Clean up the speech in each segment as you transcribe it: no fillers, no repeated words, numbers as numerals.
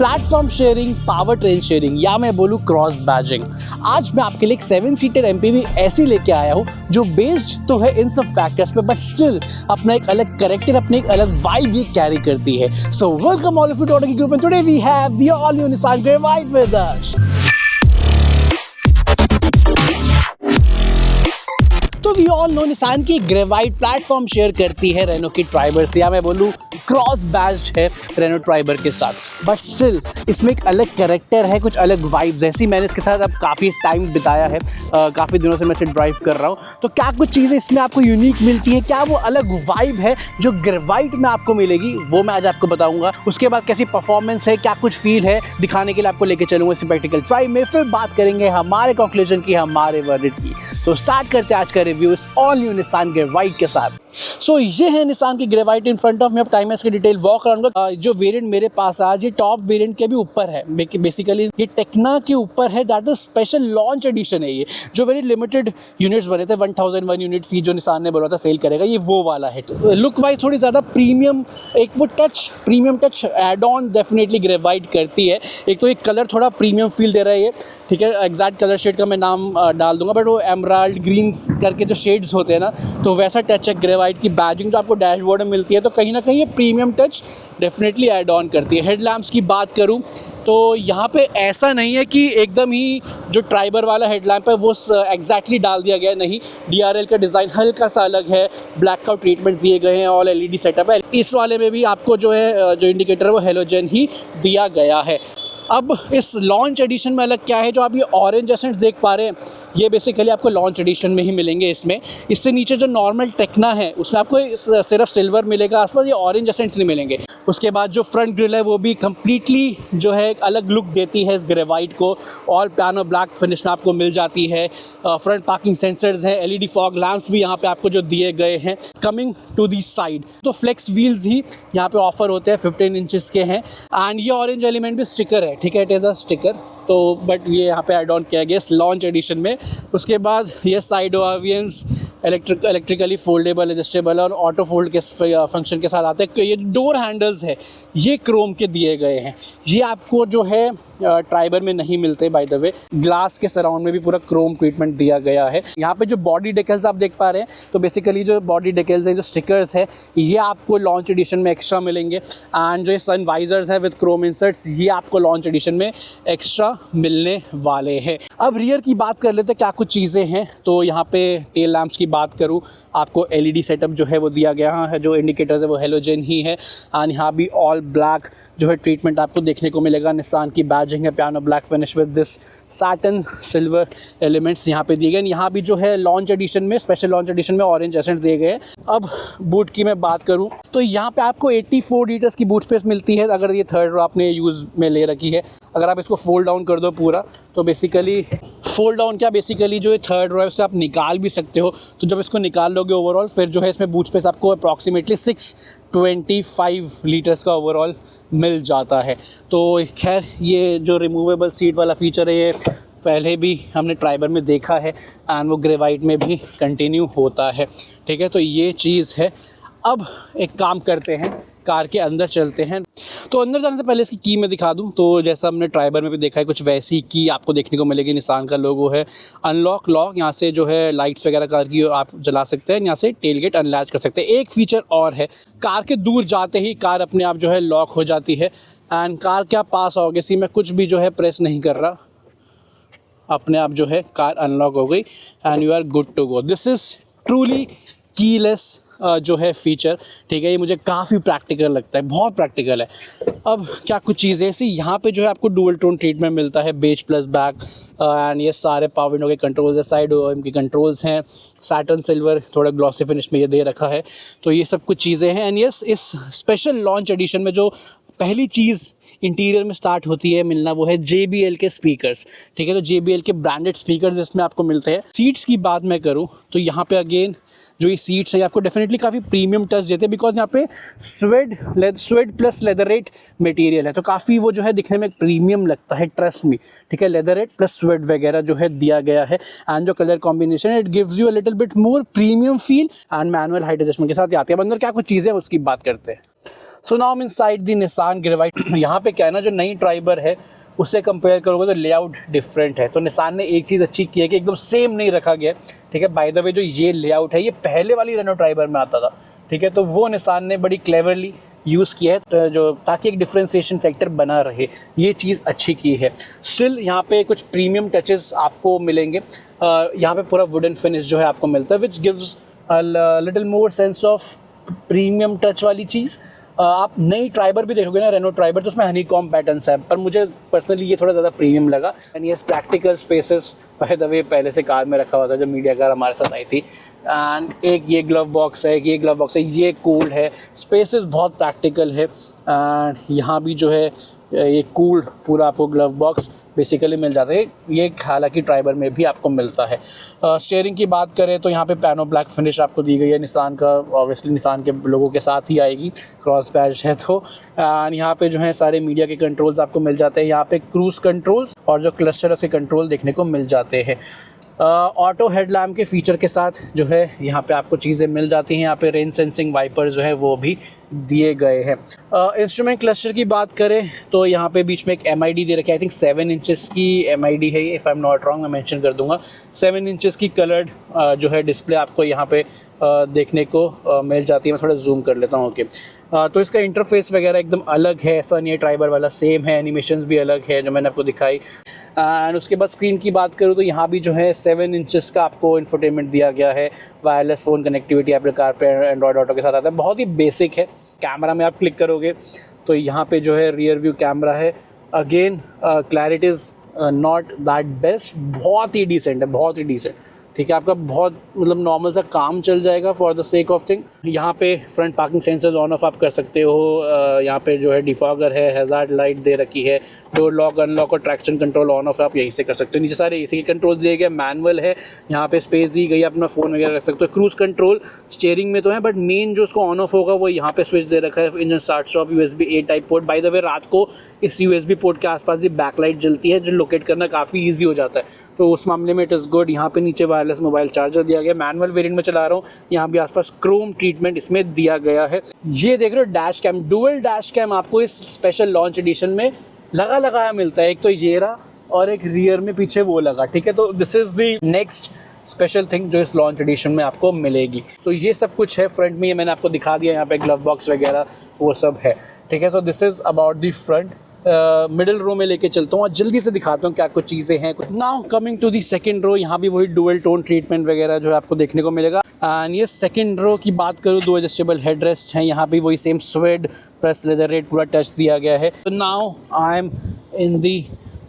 Platform sharing, power train sharing या मैं बोलूँ क्रॉस बैजिंग। आज मैं आपके लिए एक 7 सीटर एमपीवी ऐसी लेके आया हूँ जो बेस्ड तो है इन सब फैक्टर्स पे, बट स्टिल अपना एक अलग कैरेक्टर, अपने एक अलग वाइब ये कैरी करती है। So welcome all of you to auto group and today we have the all new Nissan Gravite with us. तो वी ऑल नो निसान की ग्रेवाइट प्लेटफॉर्म शेयर करती है रेनो की ट्राइबर से, या मैं बोलूँ क्रॉस बैज्ड है रेनो ट्राइबर के साथ, बट स्टिल इसमें एक अलग कैरेक्टर है, कुछ अलग वाइब्स। ऐसी मैंने इसके साथ अब काफ़ी टाइम बिताया है, काफ़ी दिनों से मैं इसे ड्राइव कर रहा हूँ, तो क्या कुछ चीज़ें इसमें आपको यूनिक मिलती हैं, क्या वो अलग वाइब है जो ग्रेवाइट में आपको मिलेगी, वो मैं आज आपको बताऊँगा। उसके बाद कैसी परफॉर्मेंस है, क्या कुछ फील है, दिखाने के लिए आपको लेके चलूँगा इसकी प्रैक्टिकल ड्राइव में। फिर बात करेंगे हमारे कंक्लूजन की, हमारे वर्डिक्ट की। तो स्टार्ट करते हैं आज का रिव्यू इस ऑल न्यू निसान ग्रेवाइट के साथ। सो ये है निसान की ग्रेवाइट इन फ्रंट ऑफ में। अब टाइम इसकी डिटेल वॉक कराऊंगा। जो वेरिएंट मेरे पास आज ये टॉप वेरिएंट के भी ऊपर है, बेसिकली ये टेक्ना के ऊपर है, that is special launch edition है। ये जो वेरी लिमिटेड यूनिट्स बने थे, 1001 यूनिट्स की जो निसान ने बोला था सेल करेगा, ये वो वाला है। लुक वाइज थोड़ी ज़्यादा प्रीमियम, एक वो touch, premium touch add on definitely Gravite करती है। एक तो एक कलर थोड़ा प्रीमियम फील दे रहा है ये, ठीक है। एग्जैक्ट कलर शेड का मैं नाम डाल दूंगा, बट वो एमराल्ड ग्रीन करके जो शेड्स होते हैं ना, तो वैसा टच है ग्रेवाइट की। बैजिंग जो आपको डैशबोर्ड में मिलती है, तो कहीं ना कहीं ये premium touch definitely add on करती है। हेडलैम्प्स की बात करूं तो यहाँ पे ऐसा नहीं है कि एकदम ही जो ट्राइबर वाला हेडलैम्प है वो एग्जैक्टली डाल दिया गया है, नहीं। DRL का डिज़ाइन हल्का सा अलग है, ब्लैक आउट ट्रीटमेंट दिए गए हैं, ऑल LED सेटअप है। इस वाले में भी आपको जो है जो इंडिकेटर है वो हेलोजन ही दिया गया है। अब इस लॉन्च एडिशन में अलग क्या है, जो आप ये ऑरेंज एसेंट्स देख पा रहे हैं, ये बेसिकली आपको लॉन्च एडिशन में ही मिलेंगे। इसमें इससे नीचे जो नॉर्मल टेक्ना है उसमें आपको सिर्फ सिल्वर मिलेगा आसपास, ये ऑरेंज एसेंट्स नहीं मिलेंगे। उसके बाद जो फ्रंट ग्रिल है वो भी कम्प्लीटली जो है एक अलग लुक देती है इस ग्रेवाइट को। ऑल पियानो ब्लैक फिनिश में आपको मिल जाती है। फ्रंट पार्किंग सेंसर्स हैं, LED फॉग लैंप्स भी यहाँ पे आपको जो दिए गए हैं। कमिंग टू दी साइड तो फ्लेक्स व्हील्स ही यहाँ पे ऑफर होते हैं, 15 इंचेस के हैं। एंड ये ऑरेंज एलिमेंट भी स्टिकर है, ठीक है, इट इज़ अ स्टिकर, तो बट ये यहाँ पे ऐड ऑन किया गया इस लॉन्च एडिशन में। उसके बाद ये साइड ओवियंस इलेक्ट्रिकली फोल्डेबल, एडजस्टेबल और ऑटो फोल्ड के फंक्शन के साथ आते हैं। ये डोर हैंडल्स है ये क्रोम के दिए गए हैं, ये आपको जो है ट्राइबर में नहीं मिलते। बाय द वे ग्लास के सराउंड में भी पूरा क्रोम ट्रीटमेंट दिया गया है। यहाँ पे जो बॉडी डेकल्स आप देख पा रहे हैं, तो बेसिकली जो बॉडी डेकल्स हैं, जो स्टिकर्स है, ये आपको लॉन्च एडिशन में एक्स्ट्रा मिलेंगे। एंड जो ये सन वाइजर्स हैं विद क्रोम इंसर्ट्स, ये आपको लॉन्च एडिशन में एक्स्ट्रा मिलने वाले हैं। अब रियर की बात कर लेते हैं, क्या कुछ चीज़ें हैं। तो यहाँ पे टेल लैम्प्स की बात करूँ, आपको LED सेटअप जो है वो दिया गया है, जो इंडिकेटर्स है वो हेलोजन ही है। एंड यहाँ भी ऑल ब्लैक जो है ट्रीटमेंट आपको देखने को मिलेगा। निसान की बैजिंग है piano black finish with this satin silver elements यहाँ पे दिए गए। यहाँ भी जो है लॉन्च एडिशन में, स्पेशल लॉन्च एडिशन में ऑरेंज एसेंट्स दिए गए हैं। अब बूट की मैं बात करूँ तो यहाँ पे आपको 84 लीटर्स की बूट स्पेस मिलती है, अगर ये थर्ड रो आपने यूज़ में ले रखी है। अगर आप इसको फोल्ड डाउन कर दो पूरा, तो बेसिकली फोल्ड डाउन क्या, बेसिकली जो ये थर्ड रो है उससे आप निकाल भी सकते हो। तो जब इसको निकाल लोगे ओवरऑल, फिर जो है इसमें बूट स्पेस आपको अप्रॉक्सीमेटली 625 लीटर्स का ओवरऑल मिल जाता है। तो खैर ये जो रिमूवेबल सीट वाला फीचर है, ये पहले भी हमने ट्राइबर में देखा है एंड वो ग्रेवाइट में भी कंटिन्यू होता है, ठीक है। तो ये चीज़ है। अब एक काम करते हैं, कार के अंदर चलते हैं। तो अंदर जाने से पहले इसकी की मैं दिखा दूं, तो जैसा हमने ट्राइबर में भी देखा है, कुछ वैसी की आपको देखने को मिलेगी। निसान का लोगो है, अनलॉक लॉक, यहाँ से जो है लाइट्स वगैरह कार की आप जला सकते हैं, यहाँ से टेल गेट अनलैच कर सकते हैं। एक फीचर और है, कार के दूर जाते ही कार अपने आप जो है लॉक हो जाती है। एंड कार के आप पास आओगे, सी मैं कुछ भी जो है प्रेस नहीं कर रहा, अपने आप जो है कार अनलॉक हो गई and you are good to go. This is truly keyless जो है फीचर, ठीक है। ये मुझे काफ़ी प्रैक्टिकल लगता है, बहुत प्रैक्टिकल है। अब क्या कुछ चीज़ें ऐसी, यहाँ पे जो है आपको डुअल टोन ट्रीटमेंट मिलता है, बेज प्लस ब्लैक। एंड ये सारे पावर विंडो के कंट्रोल्स है, साइड OM के कंट्रोल्स हैं, सैटर्न सिल्वर थोड़ा ग्लॉसी फिनिश में ये दे रखा है। तो ये सब कुछ चीज़ें हैं। एंड यस, इस स्पेशल लॉन्च एडिशन में जो पहली चीज़ इंटीरियर में स्टार्ट होती है मिलना, वो है JBL के स्पीकर्स, ठीक है। तो JBL के ब्रांडेड स्पीकर्स इसमें आपको मिलते हैं। सीट्स की बात मैं करूँ तो यहाँ पे अगेन जो ये सीट्स हैं आपको डेफिनेटली काफ़ी प्रीमियम टच देते हैं, बिकॉज यहाँ पे स्वेड प्लस लेदरेट मटेरियल है, तो काफ़ी वो जो है दिखने में प्रीमियम लगता है, ट्रस्ट मी, ठीक है। लेदरेट प्लस स्वेड वगैरह जो है दिया गया है। एंड जो कलर कॉम्बिनेशन है, it gives you a little bit more premium feel and manual height adjustment के साथ आती है। अंदर क्या कुछ चीज़ें उसकी बात करते हैं। So now inside the Nissan Gravite. यहाँ पे क्या है ना, जो नई ट्राइबर है उससे कंपेयर करोगे तो लेआउट डिफरेंट है। तो निसान ने एक चीज़ अच्छी की है कि एकदम सेम नहीं रखा गया, ठीक है। बाय द वे जो ये लेआउट है ये पहले वाली रेनो ट्राइबर में आता था, ठीक है। तो वो निसान ने बड़ी क्लेवरली यूज़ किया है जो ताकि एक डिफ्रेंसिएशन फैक्टर बना रहे, ये चीज़ अच्छी की है। स्टिल यहाँ पे कुछ प्रीमियम टचेस आपको मिलेंगे। यहाँ पे पूरा वुडन फिनिश जो है आपको मिलता है, which gives a little more sense of premium touch वाली चीज़। आप नई ट्राइबर भी देखोगे ना, रेनो ट्राइबर, तो उसमें हनीकॉम पैटर्न्स है, पर मुझे पर्सनली ये थोड़ा ज़्यादा प्रीमियम लगा। एंड ये practical spaces by the way पहले से कार में रखा हुआ था जब मीडिया कार हमारे साथ आई थी। एंड एक ये ग्लव बॉक्स है, ये ग्लव बॉक्स है, ये कूल्ड है, स्पेसेस बहुत प्रैक्टिकल है। एंड यहाँ भी जो है ये कूल्ड पूरा आपको ग्लव बॉक्स बेसिकली मिल जाता है, ये हालांकि ट्राइबर में भी आपको मिलता है। स्टीयरिंग की बात करें तो यहाँ पे पैनो ब्लैक फिनिश आपको दी गई है निसान का, ऑब्वियसली निसान के लोगों के साथ ही आएगी, क्रॉस बैज है तो। एंड यहाँ पे जो है सारे मीडिया के कंट्रोल्स आपको मिल जाते हैं। यहाँ पे क्रूज़ कंट्रोल्स और जो क्लस्टर उसके कंट्रोल देखने को मिल जाते हैं। ऑटो हेडलैम्प के फीचर के साथ जो है यहाँ पे आपको चीज़ें मिल जाती हैं। यहाँ पे रेन सेंसिंग वाइपर जो है वो भी दिए गए हैं। इंस्ट्रूमेंट क्लस्टर की बात करें तो यहाँ पे बीच में एक MID दे रखी है, आई थिंक 7 इंचेस की MID है ये, if I am not wrong, मैं मेंशन कर दूंगा। 7 इंचेस की कलर्ड जो है डिस्प्ले आपको यहाँ पे देखने को मिल जाती है। मैं थोड़ा जूम कर लेता हूँ, ओके। तो इसका इंटरफेस वगैरह एकदम अलग है, ऐसा नहीं है ट्राइबर वाला सेम है, एनिमेशंस भी अलग है जो मैंने आपको दिखाई। एंड उसके बाद स्क्रीन की बात करूँ तो यहाँ भी जो है 7 इंचेस का आपको इंफोटेनमेंट दिया गया है। Wireless phone connectivity Apple car पे एंड्रॉयड ऑटो के साथ आता है, बहुत ही बेसिक है। कैमरा में आप क्लिक करोगे तो यहाँ पे जो है रियर व्यू कैमरा है। Again clarity is not that best, बहुत ही डिसेंट है, बहुत ही डिसेंट, ठीक है। आपका बहुत मतलब नॉर्मल सा काम चल जाएगा for the sake of thing. यहाँ पे front parking sensor on off आप कर सकते हो। यहाँ पे जो है डिफॉगर है, हैज़ार्ड लाइट दे रखी है, डोर लॉक अनलॉक और ट्रैक्शन कंट्रोल ऑन ऑफ आप यहीं से कर सकते हो। नीचे सारे एसी के कंट्रोल दिए गए, मैनुअल है, यहाँ पे स्पेस दी गई, अपना फ़ोन वगैरह रख सकते हो। क्रूज़ कंट्रोल स्टीयरिंग में तो है, बट मेन जो उसको ऑन ऑफ होगा वो यहाँ पे स्विच दे रखा है। Engine start stop USB-A type port. By the way रात को इस USB पोर्ट के आसपास ही बैकलाइट जलती है जो लोकेट करना काफ़ी ईजी हो जाता है, तो उस मामले में इट इज़ गुड। यहाँ पे नीचे वायरलेस मोबाइल चार्जर दिया गया। मैनुअल वेरिएंट में चला रहा हूँ, यहाँ भी आसपास क्रोम ट्रीटमेंट इसमें दिया गया है। ये देख रहे हो dash cam, dual dash cam आपको इस स्पेशल लॉन्च एडिशन में लगाया मिलता है। एक तो ये रहा और एक रियर में पीछे वो लगा, ठीक है। तो this is the next special thing जो इस लॉन्च एडिशन में आपको मिलेगी। तो ये सब कुछ है फ्रंट में, ये मैंने आपको दिखा दिया। यहाँ पे ग्लव बॉक्स वगैरह वो सब है, ठीक है। So this is about the front. Middle row में लेके चलता हूँ और जल्दी से दिखाता हूँ क्या कुछ चीज़ें हैं। Now coming to the second row, यहाँ भी वही डुअल टोन ट्रीटमेंट वगैरह जो है आपको देखने को मिलेगा। एंड ये सेकंड रो की बात करूँ, 2 एडजस्टेबल हेडरेस्ट हैं, यहाँ भी वही same suede press leather rate पूरा टच दिया गया है। तो now I am in the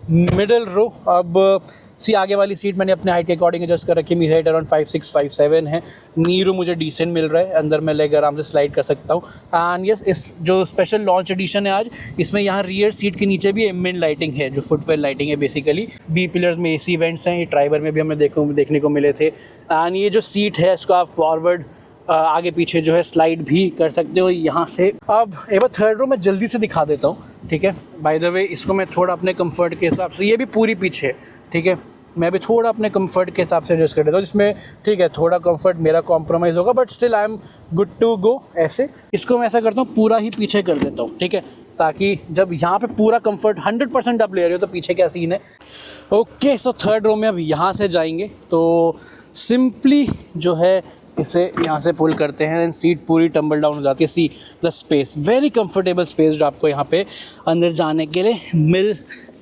middle row. अब आगे वाली सीट मैंने अपने हाइट के अकॉर्डिंग एडजस्ट कर रखी है। मेरी हाइट अराउंड 5'6", 5'7" है। नी रो मुझे डिसेंट मिल रहा है, अंदर मैं लेग आराम से स्लाइड कर सकता हूँ। एंड यस, इस जो स्पेशल लॉन्च एडिशन है आज, इसमें यहाँ रियर सीट के नीचे भी एम्बिएंट लाइटिंग है, जो फुटवेयर लाइटिंग है बेसिकली। बी पिलर्स में AC वेंट्स हैं, ये ट्राइबर में भी हमें देखने को मिले थे। एंड ये जो सीट है इसको आप फॉरवर्ड आगे पीछे जो है स्लाइड भी कर सकते हो यहाँ से। अब एक बार थर्ड रो मैं जल्दी से दिखा देता हूँ, ठीक है। बाय द वे इसको मैं थोड़ा अपने कंफर्ट के हिसाब से, ये भी पूरी पीछे है, ठीक है, मैं भी थोड़ा अपने कंफर्ट के हिसाब से एडजस्ट कर देता हूँ, जिसमें ठीक है थोड़ा कंफर्ट मेरा कॉम्प्रोमाइज़ होगा, but still I am good to go. ऐसे इसको मैं ऐसा करता हूँ, पूरा ही पीछे कर देता हूँ, ठीक है, ताकि जब यहाँ पे पूरा कंफर्ट 100% आप ले रहे हो तो पीछे क्या सीन है। ओके, सो थर्ड रो में अब यहाँ से जाएंगे तो सिंपली जो है इसे यहाँ से पुल करते हैं, सीट पूरी टम्बल डाउन हो जाती है। See the space, very comfortable space जो आपको यहाँ पे अंदर जाने के लिए मिल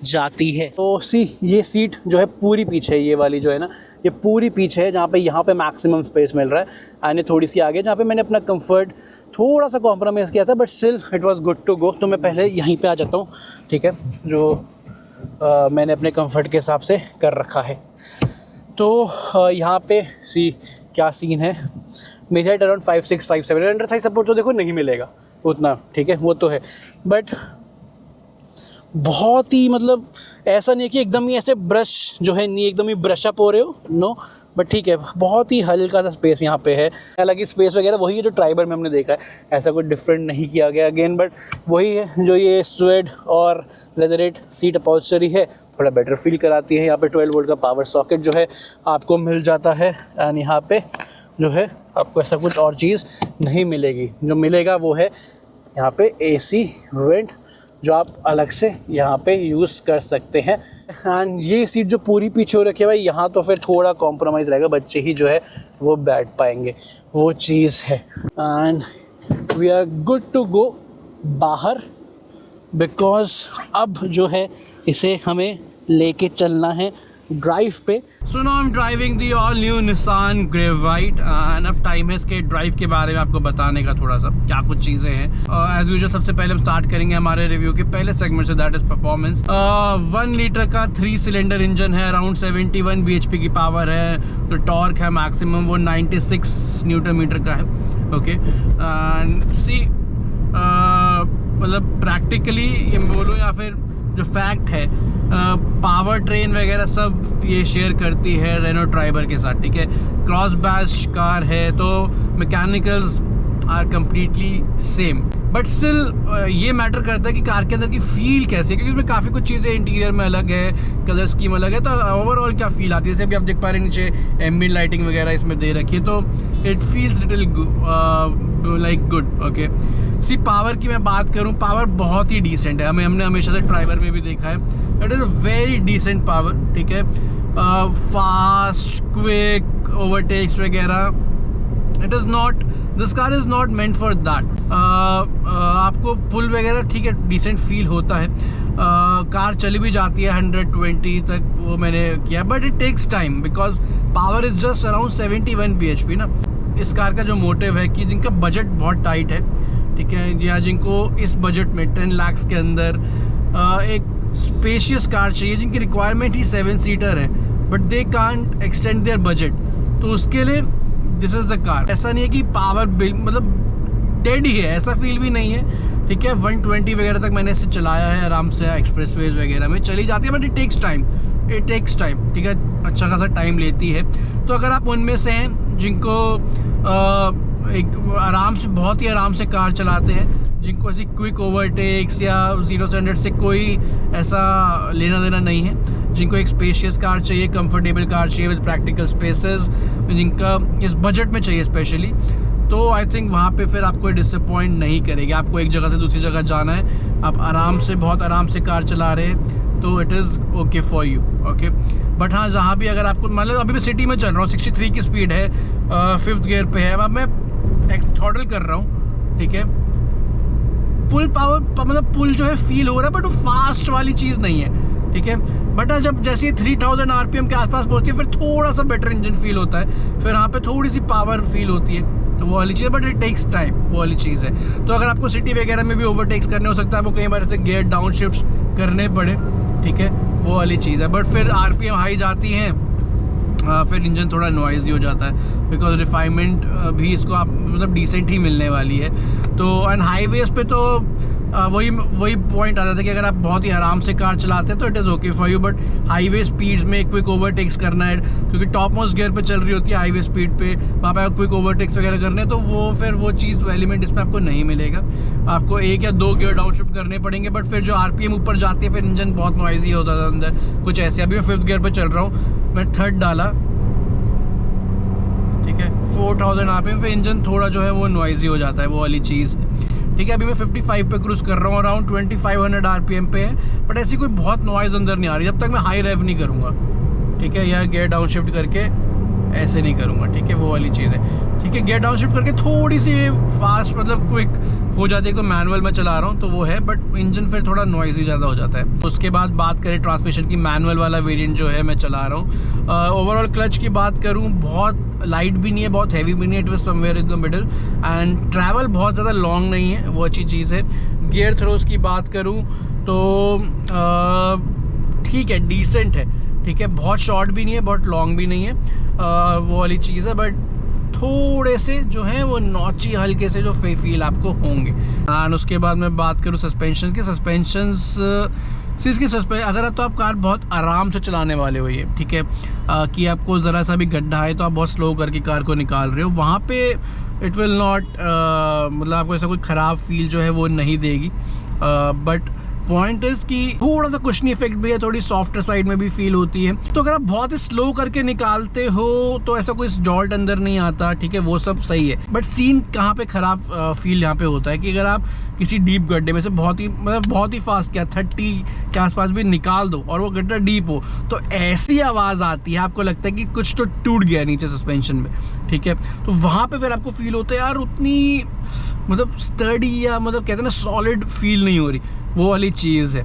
जाती है। तो ये सीट जो है पूरी पीछे है, ये वाली जो है ना, ये पूरी पीछे है, जहाँ पे यहाँ पे मैक्सिमम स्पेस मिल रहा है। आने थोड़ी सी आगे जहाँ पे मैंने अपना कंफर्ट थोड़ा सा कॉम्प्रोमाइज़ किया था, but still it was good to go. तो मैं पहले यहीं पे आ जाता हूँ, ठीक है, जो मैंने अपने कंफर्ट के हिसाब से कर रखा है। तो यहाँ पे क्या सीन है, मेरी height around 5'6", 5'7", under Thai support तो देखो नहीं मिलेगा उतना, ठीक है, वो तो है, बट बहुत ही मतलब ऐसा नहीं है कि एकदम ही ऐसे ब्रश जो है नहीं एकदम ही ब्रश अप हो रहे हो, नो, बट ठीक है, बहुत ही हल्का सा स्पेस यहाँ पे है। हालांकि स्पेस वगैरह वही है जो ट्राइबर में हमने देखा है, ऐसा कुछ डिफरेंट नहीं किया गया अगेन, बट वही है जो ये स्वेड और लेदरेट सीट अपॉल्स्टरी है, थोड़ा बेटर फील कराती है। यहाँ पे 12 वोल्ट का पावर सॉकेट जो है आपको मिल जाता है, एंड यहाँ पे जो है आपको ऐसा कुछ और चीज़ नहीं मिलेगी। जो मिलेगा वो है यहाँ पे AC वेंट जो आप अलग से यहाँ पे यूज़ कर सकते हैं। एंड ये सीट जो पूरी पीछे हो रखी है भाई, यहाँ तो फिर थोड़ा कॉम्प्रोमाइज़ रहेगा, बच्चे ही जो है वो बैठ पाएंगे, वो चीज़ है। And we are good to go बाहर, बिकॉज अब जो है इसे हमें लेके चलना है ड्राइव पे। So now I am driving the all new Nissan Gravite and अब टाइम है इसके ड्राइव के बारे में आपको बताने का थोड़ा सा क्या कुछ चीज़ें हैं। एज यूजुअल सबसे पहले हम स्टार्ट करेंगे हमारे रिव्यू के पहले सेगमेंट से, दैट इज परफॉर्मेंस। 1 लीटर का 3 सिलेंडर इंजन है, अराउंड 71 bhp की पावर है, तो टॉर्क है मैक्सिमम वो 96 न्यूटन मीटर का है। ओके एंड सी मतलब प्रैक्टिकली ये बोलूँ या फिर जो फैक्ट है, पावर ट्रेन वगैरह सब ये शेयर करती है रेनो ट्राइबर के साथ, ठीक है। क्रॉस बैच कार है तो mechanicals are completely same, but still ये मैटर करता है कि कार के अंदर की फील कैसे है, क्योंकि इसमें काफ़ी कुछ चीज़ें इंटीरियर में अलग है, कलर स्कीम अलग है, तो ओवरऑल क्या फील आती है। जैसे अभी आप देख पा रहे हैं नीचे एम्बिएंट लाइटिंग वगैरह इसमें दे रखी है, तो it feels little like good. Okay see power की मैं बात करूं, पावर बहुत ही डिसेंट है, हमने हमेशा से ट्राइबर में भी देखा है, it is a very decent power, ठीक है। फास्ट क्विक ओवरटेक्स वगैरह, it is not, this car is not meant for that. आपको पुल वगैरह ठीक है डिसेंट फील होता है, कार चली भी जाती है 120 तक, वो मैंने किया, but it takes time because power is just around 71 bhp ना। इस कार का जो मोटिव है कि जिनका बजट बहुत टाइट है, ठीक है, या जिनको इस बजट में 10 लाख के अंदर एक स्पेशियस कार चाहिए, जिनकी रिक्वायरमेंट ही 7 सीटर है, but they can't extend their budget, तो उसके लिए दिस इज़ द कार। ऐसा नहीं है कि पावर बिल मतलब डेड ही है, ऐसा फील भी नहीं है, ठीक है। 120 वगैरह तक मैंने इसे चलाया है आराम से, एक्सप्रेसवेज वगैरह में चली जाती है, बट इट टेक्स टाइम, ठीक है, अच्छा खासा टाइम लेती है। तो अगर आप उनमें से हैं जिनको एक आराम से, बहुत ही आराम से कार चलाते हैं, जिनको ऐसी क्विक ओवरटेक्स या 0 से 100 से कोई ऐसा लेना देना नहीं है, जिनको एक स्पेशियस कार चाहिए, कंफर्टेबल कार चाहिए विद प्रैक्टिकल स्पेसेस, जिनका इस बजट में चाहिए स्पेशली, तो आई थिंक वहाँ पे फिर आपको डिसअपॉइंट नहीं करेगी। आपको एक जगह से दूसरी जगह जाना है, आप आराम से, बहुत आराम से कार चला रहे हैं, तो it is okay for you. Okay but हाँ, जहाँ भी अगर आपको मतलब अभी मैं सिटी में चल रहा हूँ, 63 की स्पीड है, 5th गियर पे है, अब मैं थ्रॉटल कर रहा हूँ, ठीक है। पुल पावर मतलब पुल जो है फील हो रहा है, बट वो फास्ट वाली चीज़ नहीं है, ठीक है। बट जब जैसे 3000 RPM के आसपास पहुँचती है, फिर थोड़ा सा बेटर इंजन फील होता है, फिर यहाँ पे थोड़ी सी पावर फील होती है, तो वो वाली चीज़ है, बट इट टेक्स टाइम, वो वाली चीज़ है। तो अगर आपको सिटी वगैरह में भी ओवरटेक्स करने हो सकता है, आपको कई बार ऐसे गियर डाउन शिफ्ट करने पड़े, ठीक है, वो वाली चीज़ है। बट फिर RPM हाई जाती हैं, फिर इंजन थोड़ा नॉइज़ी हो जाता है, बिकॉज रिफाइनमेंट भी इसको आप मतलब डिसेंट ही मिलने वाली है। तो एंड हाईवेज़ पे तो वही पॉइंट आ जाता है कि अगर आप बहुत ही आराम से कार चलाते हैं तो it is okay for you, but highway speeds में क्विक ओवरटेक्स करना है, क्योंकि टॉप मोस्ट गियर पे चल रही होती है हाईवे स्पीड पे, वहाँ पे क्विक ओवरटेक्स वगैरह करने, तो वो फिर वो चीज़ एलिमेंट इसमें आपको नहीं मिलेगा, आपको 1 या 2 गियर डाउन शिफ्ट करने पड़ेंगे। बट फिर जो RPM ऊपर जाती है, फिर इंजन बहुत नॉइज़ी होता है अंदर, कुछ ऐसे। अभी मैं 5th गियर पर चल रहा हूँ, मैं 3rd डाला, ठीक है, 4000 RPM, फिर इंजन थोड़ा जो है वो नॉइज़ी हो जाता है, वो वाली चीज़ है, ठीक है। अभी मैं 55 पे क्रूज़ कर रहा हूँ, अराउंड 2500 RPM पे है, बट ऐसी कोई बहुत नॉइज़ अंदर नहीं आ रही जब तक मैं हाई रेव नहीं करूँगा, ठीक है, या गियर डाउन शिफ्ट करके ऐसे नहीं करूँगा, ठीक है, वो वाली चीज़ है, ठीक है। गियर डाउन शिफ्ट करके थोड़ी सी फास्ट मतलब क्विक हो जाती है, तो मैनुअल में चला रहा हूँ तो वो है, बट इंजन फिर थोड़ा नॉइज़ी ज़्यादा हो जाता है। उसके बाद बात करें ट्रांसमिशन की, मैनुअल वाला वेरिएंट जो है मैं चला रहा हूँ। ओवरऑल क्लच की बात करूँ, बहुत लाइट भी नहीं है, बहुत हैवी भी नहीं है, it was somewhere in the middle, and travel बहुत ज़्यादा लॉन्ग नहीं है, वो अच्छी चीज़ है। गियर थ्रोस की बात करूँ तो ठीक है, डिसेंट है, ठीक है, बहुत शॉर्ट भी नहीं है, बहुत लॉन्ग भी नहीं है, वो वाली चीज़ है, बट थोड़े से जो हैं वो नॉची हल्के से जो फील आपको होंगे। एंड उसके बाद मैं बात करूँ सस्पेंशन की, अगर तो आप कार बहुत आराम से चलाने वाले हो, ये ठीक है, कि आपको ज़रा सा भी गड्ढा है तो आप बहुत स्लो करके कार को निकाल रहे हो, वहाँ पे इट विल नॉट मतलब आपको ऐसा कोई ख़राब फील जो है वो नहीं देगी। बट पॉइंट इज कि थोड़ा सा कुशनी इफेक्ट भी है, थोड़ी सॉफ्टर साइड में भी फील होती है। तो अगर आप बहुत ही स्लो करके निकालते हो तो ऐसा कोई जॉल्ट अंदर नहीं आता, ठीक है, वो सब सही है। बट सीन कहाँ पे खराब फील यहाँ पे होता है कि अगर आप किसी डीप गड्ढे में से बहुत ही फास्ट क्या 30 के आसपास भी निकाल दो और वो गड्ढा डीप हो तो ऐसी आवाज़ आती है, आपको लगता है कि कुछ तो टूट गया नीचे सस्पेंशन में, ठीक है। तो वहाँ पे फिर आपको फील होता है यार उतनी स्टडी या कहते हैं ना सॉलिड फील नहीं हो रही, वो वाली चीज़ है।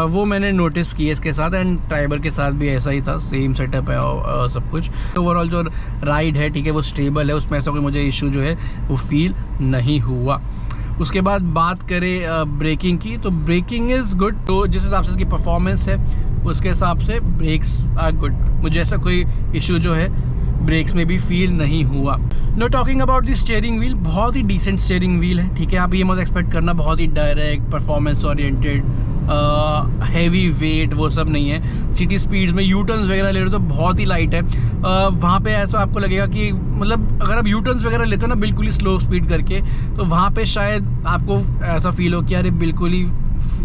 वो मैंने नोटिस की है इसके साथ, एंड ट्राइबर के साथ भी ऐसा ही था, सेम सेटअप है और सब कुछ। ओवरऑल जो राइड है, ठीक है, वो स्टेबल है, उसमें ऐसा कोई मुझे इशू जो है वो फील नहीं हुआ। उसके बाद बात करें ब्रेकिंग की, तो ब्रेकिंग इज़ गुड। तो जिस हिसाब से इसकी परफॉर्मेंस है उसके हिसाब से ब्रेक्स आर गुड, मुझे ऐसा कोई इशू जो है ब्रेक्स में भी फील नहीं हुआ। Know talking about the steering wheel, बहुत ही डिसेंट स्टीयरिंग व्हील है, ठीक है। आप ये मत एक्सपेक्ट करना बहुत ही direct performance oriented heavy weight, वो सब नहीं है। सिटी स्पीड्स में यू टर्न्स वगैरह ले रहे हो तो बहुत ही लाइट है। वहाँ पे ऐसा आपको लगेगा कि अगर आप यू टर्न्स वगैरह लेते हो ना बिल्कुल ही स्लो स्पीड करके, तो वहाँ पे शायद आपको ऐसा फील हो कि अरे बिल्कुल ही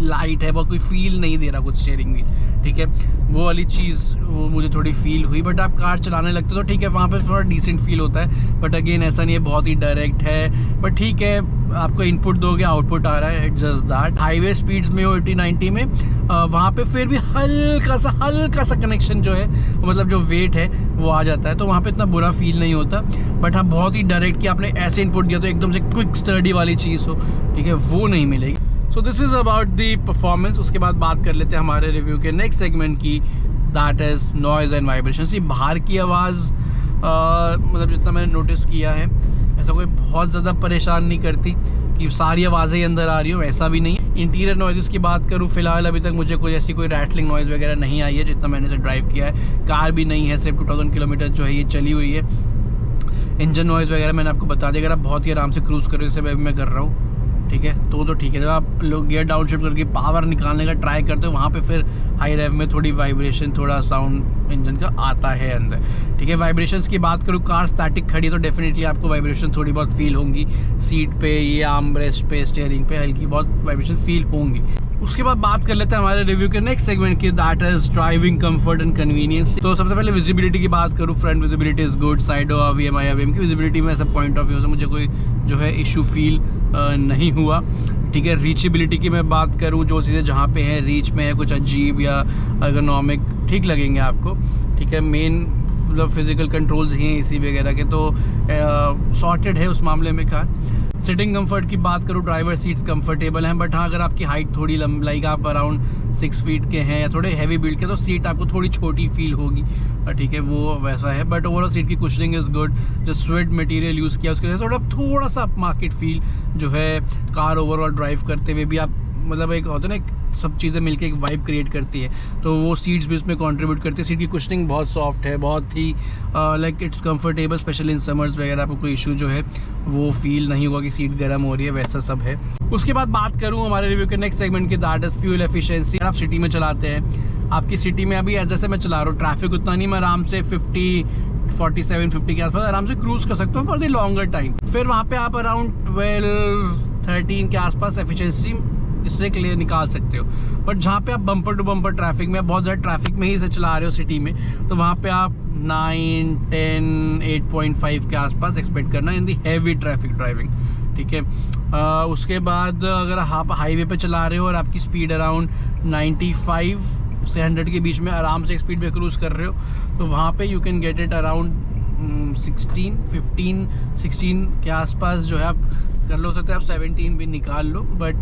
लाइट है, बहुत कोई फील नहीं दे रहा कुछ स्टीयरिंग व्हील, ठीक है। वो वाली चीज़ वो मुझे थोड़ी फील हुई। बट आप कार चलाने लगते तो ठीक है, वहाँ पे थोड़ा डिसेंट फील होता है। बट अगेन ऐसा नहीं है बहुत ही डायरेक्ट है, बट ठीक है, आपको इनपुट दोगे आउटपुट आ रहा है, it's just that. Highway speeds में हो 80-90 में वहाँ पे फिर भी हल्का सा कनेक्शन जो है, जो वेट है वो आ जाता है, तो वहाँ पे इतना बुरा फील नहीं होता। बट हाँ, बहुत ही डायरेक्ट कि आपने ऐसे इनपुट दिया तो एकदम से क्विक स्टडी वाली चीज़ हो, ठीक है, वो नहीं मिलेगी। सो this is about the performance. उसके बाद बात कर लेते हैं हमारे रिव्यू के नेक्स्ट सेगमेंट की, that is noise and vibration. ये बाहर की आवाज़ जितना मैंने नोटिस किया है ऐसा कोई बहुत ज़्यादा परेशान नहीं करती कि सारी आवाज़ें ही अंदर आ रही हो, ऐसा भी नहीं। इंटीरियर नॉइज़ की बात करूँ, फिलहाल अभी तक मुझे कोई रैटलिंग नॉइज़ वगैरह नहीं आई है जितना मैंने इसे ड्राइव किया है। कार भी नहीं है, सिर्फ 2000 किलोमीटर जो है ये चली हुई है। इंजन नॉइज़ वगैरह मैंने आपको बता दिया, अगर आप बहुत ही आराम से क्रूज़ करो, जैसे मैं कर रहा हूँ, ठीक है, तो ठीक है। जब आप लोग गियर डाउन शिफ्ट करके पावर निकालने का ट्राई करते हो, वहाँ पे फिर हाई रेव में थोड़ी वाइब्रेशन, थोड़ा साउंड इंजन का आता है अंदर, ठीक है। वाइब्रेशंस की बात करूँ, कार स्टैटिक खड़ी है तो डेफिनेटली आपको वाइब्रेशन थोड़ी बहुत फील होंगी। सीट पे, ये आर्म रेस्ट पे, स्टीयरिंग पे हल्की बहुत वाइब्रेशन फील होंगी। उसके बाद बात कर लेते हैं हमारे रिव्यू के नेक्स्ट सेगमेंट की, that is driving comfort and convenience. तो सबसे पहले विजिबिलिटी की बात करूँ, front visibility is good, side VM की विजिबिलिटी में ऐसा पॉइंट ऑफ व्यू से मुझे कोई जो है इशू फील नहीं हुआ, ठीक है। रीचेबिलिटी की मैं बात करूँ, जो चीज़ें जहाँ पे हैं रीच में है कुछ अजीब या अर्गोनॉमिक ठीक लगेंगे आपको, ठीक है। मेन फिजिकल कंट्रोल्स हैं एसी वगैरह के, तो सॉर्टेड है उस मामले में कार। सिटिंग कंफर्ट की बात करूँ, ड्राइवर सीट्स कंफर्टेबल हैं, बट हाँ अगर आपकी हाइट थोड़ी लाइक आप अराउंड 6 फीट के हैं या थोड़े हैवी बिल्ड के, तो सीट आपको थोड़ी छोटी फील होगी, ठीक है, वो वैसा है। बट ओवरऑल सीट की कुशनिंग इज़ गुड, जो स्वेट मटेरियल यूज़ किया उसके वजह से थोड़ा सा अप मार्केट फील जो है कार ओवरऑल ड्राइव करते हुए भी आप एक होता है ना, सब चीज़ें मिलके एक वाइब क्रिएट करती है, तो वो सीट्स भी उसमें कंट्रीब्यूट करती है। सीट की कुशनिंग बहुत सॉफ्ट है, बहुत ही like it's comfortable, specially in summers वगैरह आपको कोई इशू जो है वो फील नहीं होगा कि सीट गर्म हो रही है, वैसा सब है। उसके बाद बात करूँ हमारे रिव्यू के नेक्स्ट सेगमेंट की, दैट इज़ फ्यूल एफिशिएंसी। आप सिटी में चलाते हैं, आपकी सिटी में अभी जैसे मैं चला रहा हूँ, ट्रैफिक उतना नहीं, मैं आराम से 47-50 के आसपास आराम से क्रूज़ कर सकता हूँ फॉर द लॉन्गर टाइम। फिर वहाँ पे आप अराउंड 12-13 के आसपास एफिशिएंसी इससे क्लियर निकाल सकते हो। बट जहाँ पे आप बम्पर टू बम्पर ट्रैफिक में, बहुत ज़्यादा ट्रैफिक में ही इसे चला रहे हो सिटी में, तो वहाँ पे आप 9, 10, 8.5 के आसपास एक्सपेक्ट करना इन दी हैवी ट्रैफिक ड्राइविंग, ठीक है। उसके बाद अगर आप हाईवे पे चला रहे हो और आपकी स्पीड अराउंड 95 से 100 के बीच में आराम से स्पीड पे क्रूज़ कर रहे हो, तो वहाँ पे you can get it around 16 के आसपास जो है आप कर लो सकते हैं, आप 17 भी निकाल लो। बट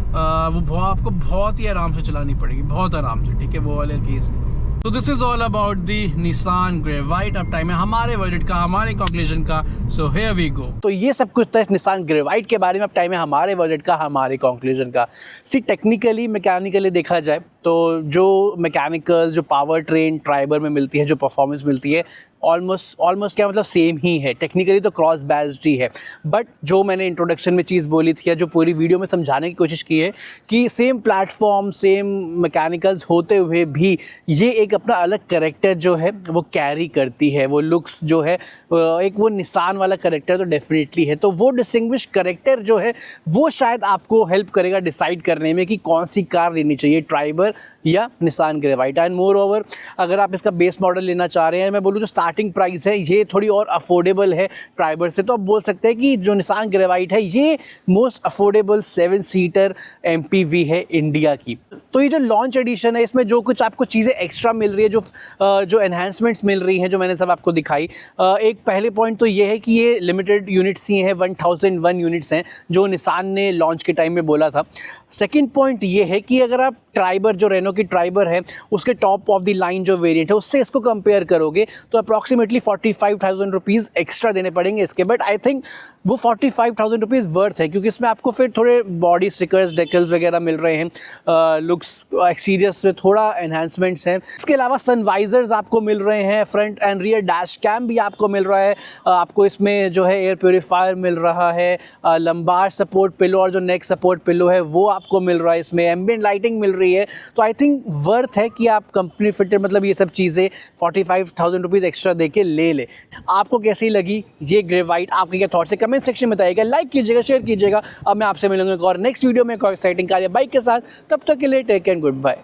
वो आपको बहुत ही आराम से चलानी पड़ेगी, बहुत आराम से, ठीक है, वो वाले केस है। तो this is all about the Nissan Gravite. अब टाइम है हमारे वर्डिक्ट का, हमारे कंक्लूजन का, सो हियर वी गो। तो ये सब कुछ था इस निसान ग्रेवाइट के बारे में। अब टाइम है हमारे वर्डिक्ट का, हमारे कंक्लूजन का। सी टेक्निकली मैकेनिकली देखा जाए तो जो मैकेनिकल, जो पावर ट्रेन ट्राइबर में मिलती है, जो परफॉर्मेंस मिलती है, ऑलमोस्ट क्या मतलब सेम ही है। टेक्निकली तो क्रॉस बैच्ड ही है, बट जो मैंने इंट्रोडक्शन में चीज़ बोली थी या जो पूरी वीडियो में समझाने की कोशिश की है कि सेम प्लेटफॉर्म, सेम मैकेनिकल्स होते हुए भी ये एक अपना अलग कैरेक्टर जो है वो कैरी करती है। वो लुक्स जो है एक वो निसान वाला कैरेक्टर तो डेफिनेटली है। तो वो डिस्टिंग्विश कैरेक्टर जो है वो शायद आपको हेल्प करेगा डिसाइड करने में कि कौन सी कार लेनी चाहिए, ट्राइबर या निसान ग्रेवाइटा। एंड मोर ओवर, अगर आप इसका बेस मॉडल लेना चाह रहे हैं, मैं बोलूँ जो स्टार्टिंग प्राइस है ये थोड़ी और अफोर्डेबल है ट्राइबर से, तो आप बोल सकते हैं कि जो निसान ग्रेवाइट है ये मोस्ट अफोर्डेबल 7 सीटर एमपीवी है इंडिया की। तो ये जो लॉन्च एडिशन है इसमें जो कुछ आपको चीज़ें एक्स्ट्रा मिल रही है, जो एनहांसमेंट्स मिल रही हैं, जो मैंने सब आपको दिखाई, एक पहले पॉइंट तो ये है कि ये लिमिटेड यूनिट्स ही हैं, 1001 यूनिट्स हैं जो निसान ने लॉन्च के टाइम में बोला था। सेकेंड पॉइंट ये है कि अगर आप ट्राइबर, जो रेनो की ट्राइबर है उसके टॉप ऑफ द लाइन जो वेरिएंट है उससे इसको कंपेयर करोगे तो अप्रॉक्सीमेटली 45,000 रुपीज़ एक्स्ट्रा देने पड़ेंगे इसके। बट आई थिंक वो 45,000 रुपीज़ वर्थ है, क्योंकि इसमें आपको फिर थोड़े बॉडी स्टिकर्स, डेकल्स वगैरह मिल रहे हैं, लुक्स एक्सटीरियर से थोड़ा एनहांसमेंट्स हैं। इसके अलावा सनवाइजर्स आपको मिल रहे हैं, front and rear dash cam भी आपको मिल रहा है, आपको इसमें जो है एयर प्योरीफायर मिल रहा है, लंबार सपोर्ट पिलो और जो नेक सपोर्ट पिलो है वो आपको मिल रहा है, इसमें एम्बिएंट लाइटिंग मिल रही है। तो आई थिंक वर्थ है कि आप कंपनी फिटेड मतलब ये सब चीज़ें 45,000 रुपीज़ एक्स्ट्रा दे के ले ले। आपको कैसी लगी ये ग्रेवाइट, आपके क्या थॉट्स है कमेंट सेक्शन में बताइएगा, लाइक कीजिएगा, शेयर कीजिएगा। अब मैं आपसे मिलूंगा एक और नेक्स्ट वीडियो में एक और एक्साइटिंग कार या बाइक के साथ। तब तक के लिए take care and good bye.